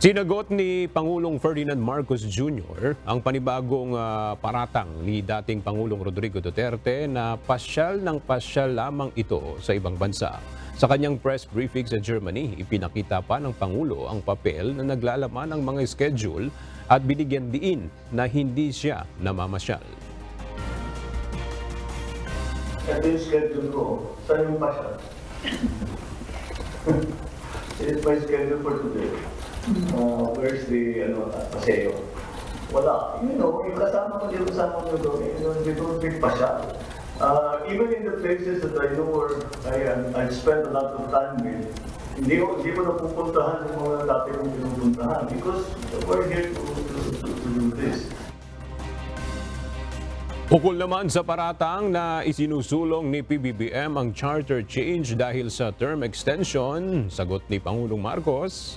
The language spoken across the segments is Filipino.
Sinagot ni Pangulong Ferdinand Marcos Jr. ang panibagong paratang ni dating Pangulong Rodrigo Duterte na pasyal ng pasyal lamang ito sa ibang bansa. Sa kanyang press briefing sa Germany, ipinakita pa ng Pangulo ang papel na naglalaman ng mga schedule at binigyan diin na hindi siya namamasyal. Ito yung schedule ko. Saan yung pasyal? It's my schedule for today. Where's the paseo? Wala. Yung kasama ko dito sa mga dito big pasya. Even in the places that I know where I spend a lot of time with, hindi ko napupuntahan yung mga dati kong pinupuntahan because we're here to do this. Ukol naman sa paratang na isinusulong ni PBBM ang charter change dahil sa term extension, sagot ni Pangulong Marcos.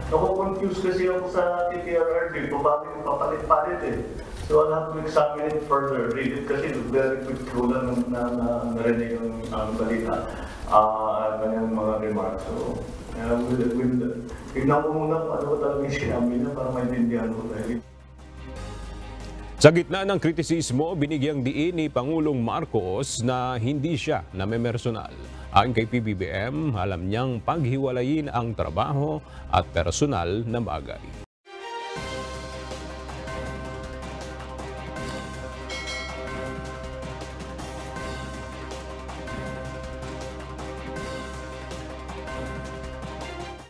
Confused kasi ako sa TTRRB kung bakit yung papalit-palit eh. So I'll have to examine it further, read it kasi very quick ko lang na narinig ang balita at kanyang mga remarks. So, tignan ko muna kung ano ba talaga yung sinabi niya para maintindihan ko tayo. Sa gitna ng kritisismo, binigyang diin ni Pangulong Marcos na hindi siya namemersonal. Ayon kay PBBM, alam niyang paghiwalayin ang trabaho at personal na bagay.